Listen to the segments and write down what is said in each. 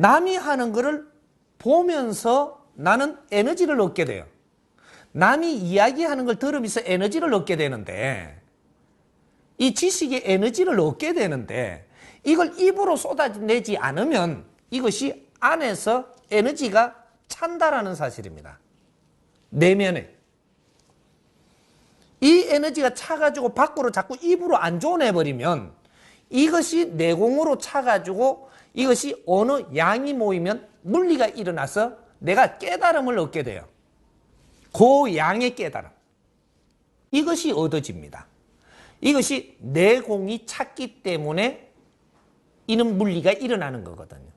남이 하는 거를 보면서 나는 에너지를 얻게 돼요. 남이 이야기하는 걸 들으면서 에너지를 얻게 되는데, 이 지식의 에너지를 얻게 되는데, 이걸 입으로 쏟아내지 않으면 이것이 안에서 에너지가 찬다라는 사실입니다. 내면에. 이 에너지가 차가지고 밖으로 자꾸 입으로 안 줘내버리면 이것이 내공으로 차가지고 이것이 어느 양이 모이면 물리가 일어나서 내가 깨달음을 얻게 돼요. 그 양의 깨달음. 이것이 얻어집니다. 이것이 내공이 찼기 때문에 이런 물리가 일어나는 거거든요.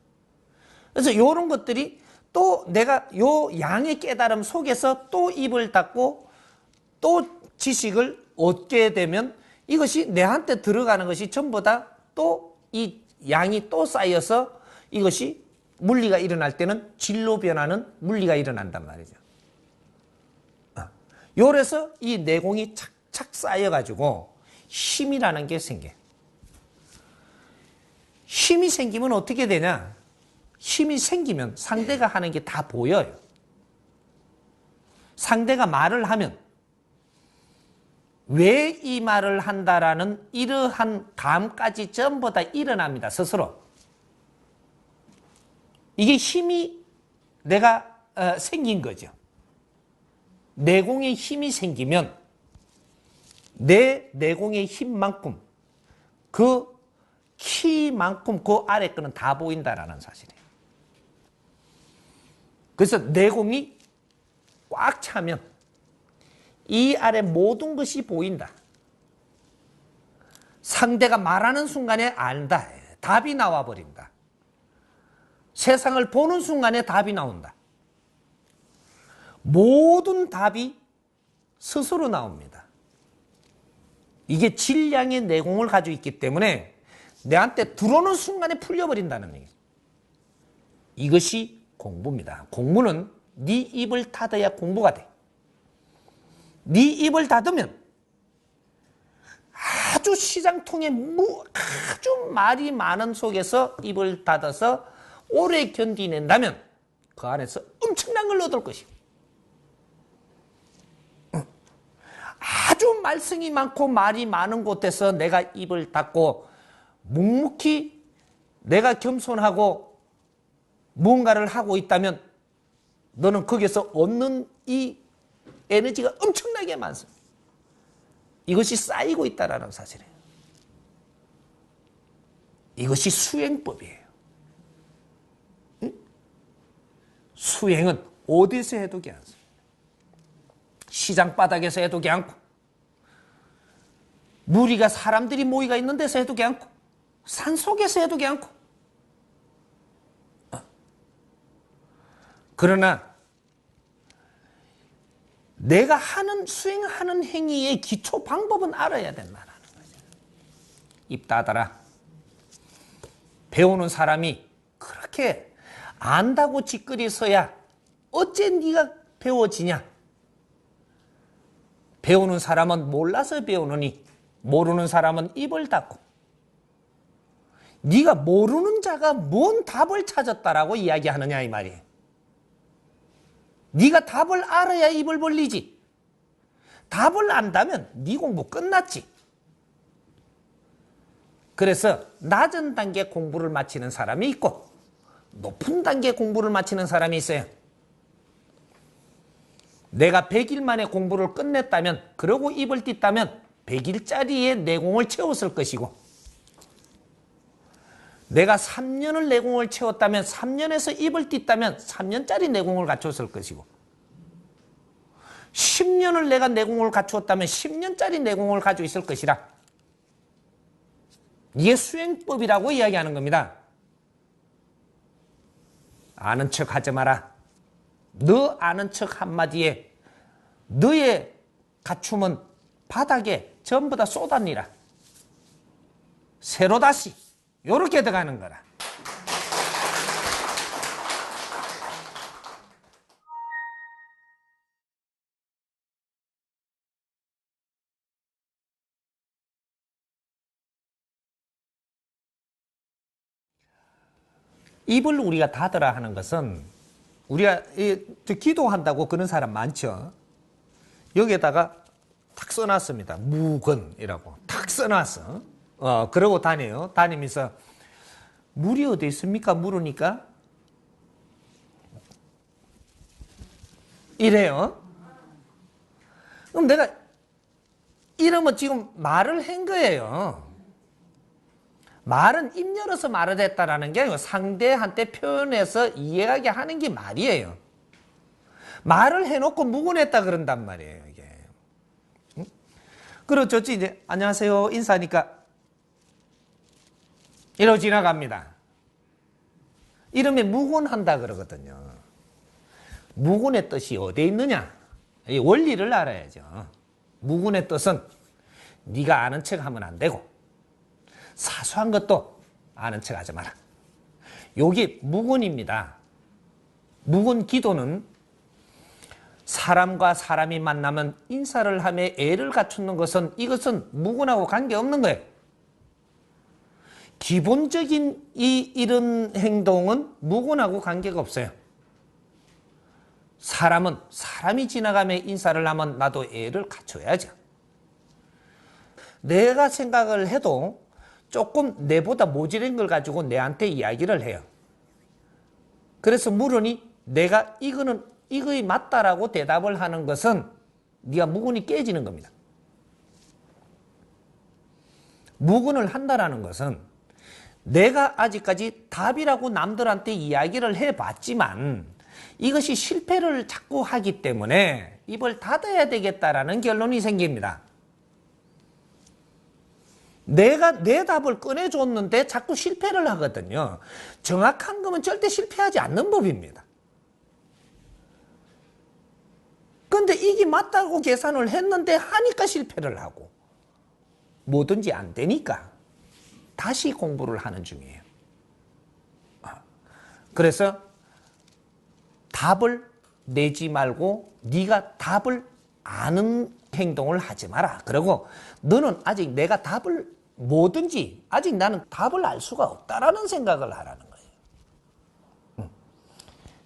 그래서 이런 것들이 또 내가 요 양의 깨달음 속에서 또 입을 닫고 또 지식을 얻게 되면 이것이 내한테 들어가는 것이 전부 다 또 이 양이 또 쌓여서 이것이 물리가 일어날 때는 질로 변하는 물리가 일어난단 말이죠. 요래서 이 내공이 착착 쌓여가지고 힘이라는 게 생겨요. 힘이 생기면 어떻게 되냐? 힘이 생기면 상대가 하는 게 다 보여요. 상대가 말을 하면 왜 이 말을 한다라는 이러한 감까지 전부 다 일어납니다. 스스로. 이게 힘이 내가 생긴 거죠. 내공에 힘이 생기면 내 내공의 힘만큼 그 키만큼 그 아래 거는 다 보인다라는 사실이에요. 그래서 내공이 꽉 차면 이 아래 모든 것이 보인다. 상대가 말하는 순간에 안다. 답이 나와버린다. 세상을 보는 순간에 답이 나온다. 모든 답이 스스로 나옵니다. 이게 질량의 내공을 가지고 있기 때문에 내한테 들어오는 순간에 풀려버린다는 얘기죠. 이것이 공부입니다. 공부는 네 입을 닫아야 공부가 돼. 네 입을 닫으면 아주 시장통에 아주 말이 많은 속에서 입을 닫아서 오래 견디낸다면 그 안에서 엄청난 걸 얻을 것이고, 아주 말썽이 많고 말이 많은 곳에서 내가 입을 닫고 묵묵히 내가 겸손하고 무언가를 하고 있다면 너는 거기서 얻는 이 에너지가 엄청나게 많습니다. 이것이 쌓이고 있다는 사실이에요. 이것이 수행법이에요. 응? 수행은 어디서 해도 괜찮습니다. 시장 바닥에서 해도 괜찮고, 무리가 사람들이 모이가 있는 데서 해도 괜찮고, 산속에서 해도 괜찮고. 그러나 내가 수행하는 행위의 기초 방법은 알아야 된다는 거죠. 입 닫아라. 배우는 사람이 그렇게 안다고 짓거리서야 어째 네가 배워지냐? 배우는 사람은 몰라서 배우느니 모르는 사람은 입을 닫고, 네가 모르는 자가 뭔 답을 찾았다라고 이야기하느냐 이 말이에요. 네가 답을 알아야 입을 벌리지. 답을 안다면 네 공부 끝났지. 그래서 낮은 단계 공부를 마치는 사람이 있고 높은 단계 공부를 마치는 사람이 있어요. 내가 100일 만에 공부를 끝냈다면, 그러고 입을 뗐다면 100일짜리의 내공을 채웠을 것이고, 내가 3년을 내공을 채웠다면 3년에서 입을 뗐다면 3년짜리 내공을 갖췄을 것이고, 10년을 내가 내공을 갖추었다면 10년짜리 내공을 가지고 있을 것이라. 이게 수행법이라고 이야기하는 겁니다. 아는 척 하지 마라. 너 아는 척 한마디에 너의 갖춤은 바닥에 전부 다 쏟아니라. 새로 다시 요렇게 들어가는 거라. 입을 우리가 닫으라 하는 것은 우리가 기도한다고 그런 사람 많죠. 여기에다가 탁 써놨습니다. 무근이라고 탁 써놨어. 그러고 다녀요. 다니면서 물이 어디 있습니까? 물으니까 이래요. 그럼 내가 이러면 지금 말을 한 거예요. 말은 입 열어서 말을 했다라는 게 아니고 상대한테 표현해서 이해하게 하는 게 말이에요. 말을 해놓고 묵은했다 그런단 말이에요, 이게. 응? 그렇죠. 이제 안녕하세요 인사하니까 이러고 지나갑니다. 이러면 묵은한다 그러거든요. 묵은의 뜻이 어디에 있느냐? 이 원리를 알아야죠. 묵은의 뜻은 네가 아는 척 하면 안 되고 사소한 것도 아는 척 하지 마라. 여기 묵은입니다. 묵은 기도는 사람과 사람이 만나면 인사를 하며 애를 갖추는 것은 이것은 묵은하고 관계없는 거예요. 기본적인 이런 행동은 묵은하고 관계가 없어요. 사람은 사람이 지나가며 인사를 하면 나도 애를 갖춰야죠. 내가 생각을 해도 조금 내보다 모자란 걸 가지고 내한테 이야기를 해요. 그래서 물으니 내가 이거에 맞다라고 대답을 하는 것은 네가 묵은이 깨지는 겁니다. 묵은을 한다라는 것은 내가 아직까지 답이라고 남들한테 이야기를 해봤지만 이것이 실패를 자꾸 하기 때문에 입을 닫아야 되겠다라는 결론이 생깁니다. 내가 내 답을 꺼내줬는데 자꾸 실패를 하거든요. 정확한 거면 절대 실패하지 않는 법입니다. 근데 이게 맞다고 계산을 했는데 하니까 실패를 하고 뭐든지 안 되니까 다시 공부를 하는 중이에요. 그래서 답을 내지 말고 네가 답을 아는 행동을 하지 마라. 그리고 너는 아직 내가 답을 뭐든지 아직 나는 답을 알 수가 없다라는 생각을 하라는 거예요.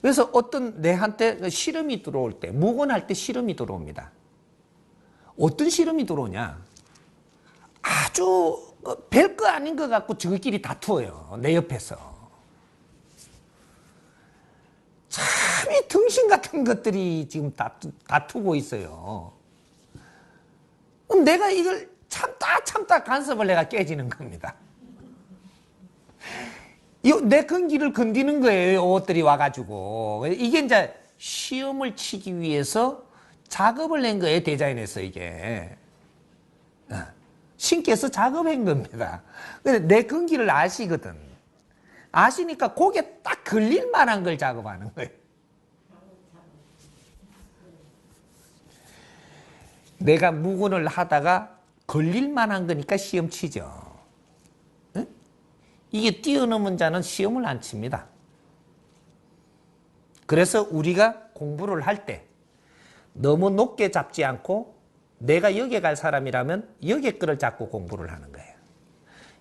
그래서 어떤 내한테 시름이 들어올 때, 묵은할 때 시름이 들어옵니다. 어떤 시름이 들어오냐? 아주 별거 아닌 것 같고 저희끼리 다투어요. 내 옆에서. 참 이 등신 같은 것들이 지금 다투고 있어요. 그럼 내가 이걸 참다 간섭을 내가 깨지는 겁니다. 내 근기를 건드는 거예요. 이것들이 와가지고. 이게 이제 시험을 치기 위해서 작업을 낸 거예요. 디자인에서 이게. 신께서 작업한 겁니다. 근데 내 근기를 아시거든. 아시니까 거기에 딱 걸릴 만한 걸 작업하는 거예요. 내가 묵은을 하다가 걸릴 만한 거니까 시험 치죠. 응? 이게 뛰어넘은 자는 시험을 안 칩니다. 그래서 우리가 공부를 할 때 너무 높게 잡지 않고 내가 여기에 갈 사람이라면 여기에 거를 잡고 공부를 하는 거예요.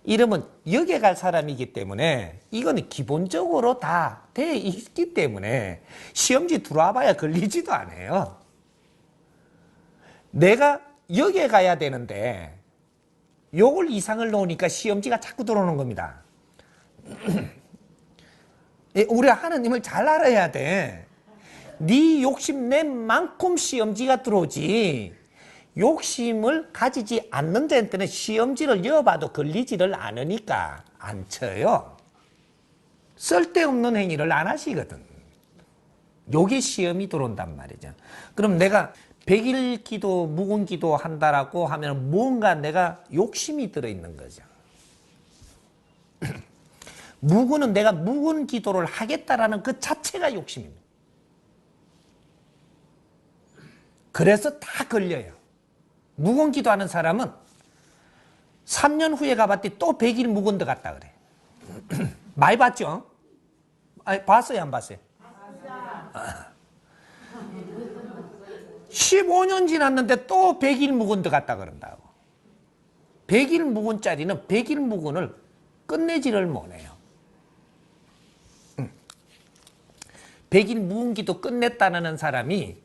이러면 여기에 갈 사람이기 때문에 이거는 기본적으로 다 돼 있기 때문에 시험지 들어와 봐야 걸리지도 않아요. 내가 여기에 가야 되는데 요걸 이상을 놓으니까 시험지가 자꾸 들어오는 겁니다. 우리가 하느님을 잘 알아야 돼. 네 욕심 낸 만큼 시험지가 들어오지 욕심을 가지지 않는 데한테는 시험지를 여봐도 걸리지를 않으니까 안 쳐요. 쓸데없는 행위를 안 하시거든. 요게 시험이 들어온단 말이죠. 그럼 내가 100일 기도, 묵은 기도 한다라고 하면 뭔가 내가 욕심이 들어있는 거죠. 묵은은 내가 묵은 기도를 하겠다라는 그 자체가 욕심입니다. 그래서 다 걸려요. 묵은 기도하는 사람은 3년 후에 가봤더니 또 100일 묵은 데 갔다 그래. 많이 봤죠? 아니, 봤어요, 안 봤어요? 15년 지났는데 또 100일 묵은 데 갔다 그런다고. 100일 묵은 짜리는 100일 묵은을 끝내지를 못해요. 100일 묵은 기도 끝냈다는 사람이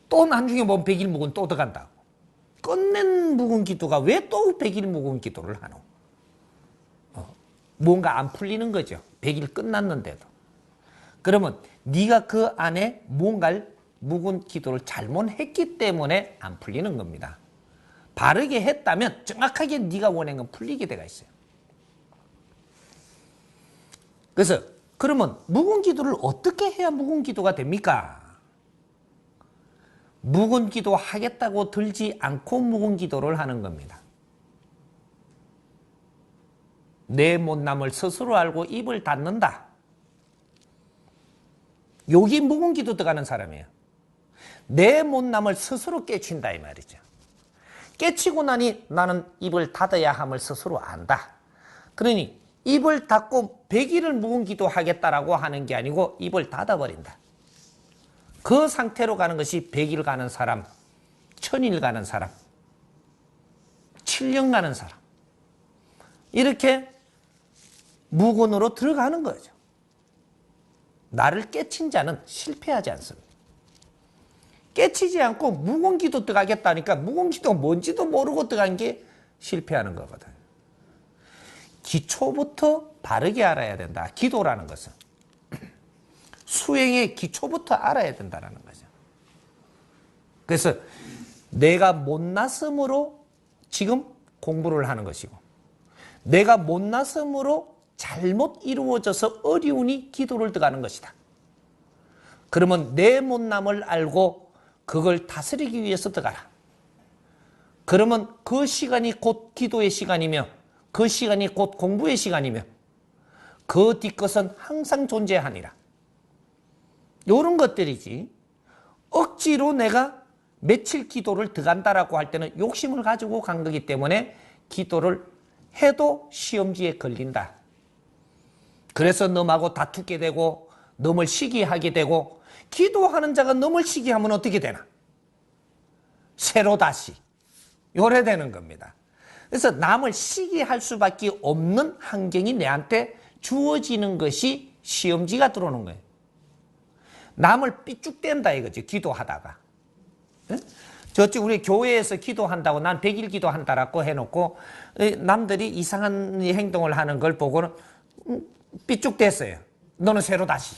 또 나중에 보면 100일 묵은 또 들어간다고. 끝낸 묵은 기도가 왜 또 100일 묵은 기도를 하노? 뭔가 안 풀리는 거죠. 100일 끝났는데도. 그러면 네가 그 안에 뭔가를 묵은 기도를 잘못했기 때문에 안 풀리는 겁니다. 바르게 했다면 정확하게 네가 원하는 건 풀리게 돼가 있어요. 그래서 그러면 묵은 기도를 어떻게 해야 묵은 기도가 됩니까? 묵은 기도 하겠다고 들지 않고 묵은 기도를 하는 겁니다. 내 못남을 스스로 알고 입을 닫는다. 여기 묵은 기도 들어가는 사람이에요. 내 못남을 스스로 깨친다 이 말이죠. 깨치고 나니 나는 입을 닫아야 함을 스스로 안다. 그러니 입을 닫고 100일을 묵은 기도 하겠다라고 하는 게 아니고 입을 닫아버린다. 그 상태로 가는 것이 100일 가는 사람, 1000일 가는 사람, 7년 가는 사람. 이렇게 묵은으로 들어가는 거죠. 나를 깨친 자는 실패하지 않습니다. 깨치지 않고 묵은 기도 들어가겠다니까 묵은 기도가 뭔지도 모르고 들어간 게 실패하는 거거든. 기초부터 바르게 알아야 된다. 기도라는 것은. 수행의 기초부터 알아야 된다는 거죠. 그래서 내가 못났음으로 지금 공부를 하는 것이고 내가 못났음으로 잘못 이루어져서 어려우니 기도를 들어가는 것이다. 그러면 내 못남을 알고 그걸 다스리기 위해서 들어가라. 그러면 그 시간이 곧 기도의 시간이며 그 시간이 곧 공부의 시간이며 그 뒤것은 항상 존재하니라. 이런 것들이지 억지로 내가 며칠 기도를 들어간다라고 할 때는 욕심을 가지고 간 거기 때문에 기도를 해도 시험지에 걸린다. 그래서 넘하고 다투게 되고 넘을 시기하게 되고 기도하는 자가 넘을 시기하면 어떻게 되나? 새로 다시 요래되는 겁니다. 그래서 남을 시기할 수밖에 없는 환경이 내한테 주어지는 것이 시험지가 들어오는 거예요. 남을 삐죽댄다 이거지 기도하다가. 저쪽 우리 교회에서 기도한다고 난 100일 기도한다라고 해놓고 남들이 이상한 행동을 하는 걸 보고는 삐죽댔어요. 너는 새로 다시.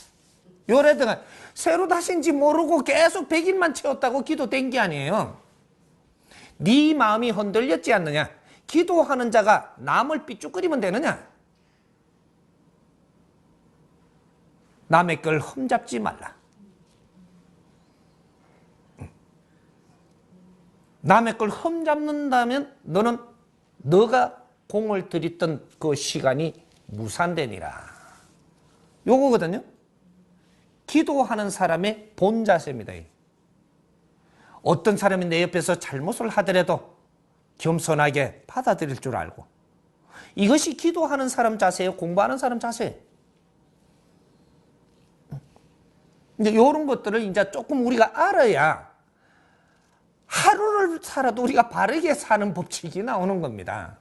요래다가 새로 다시인지 모르고 계속 100일만 채웠다고 기도된 게 아니에요. 네 마음이 흔들렸지 않느냐. 기도하는 자가 남을 삐죽거리면 되느냐. 남의 걸 흠잡지 말라. 남의 걸 흠잡는다면 너는 너가 공을 들였던 그 시간이 무산되니라. 요거거든요. 기도하는 사람의 본 자세입니다. 어떤 사람이 내 옆에서 잘못을 하더라도 겸손하게 받아들일 줄 알고. 이것이 기도하는 사람 자세예요. 공부하는 사람 자세예요. 이제 이런 것들을 이제 조금 우리가 알아야 하루를 살아도 우리가 바르게 사는 법칙이 나오는 겁니다.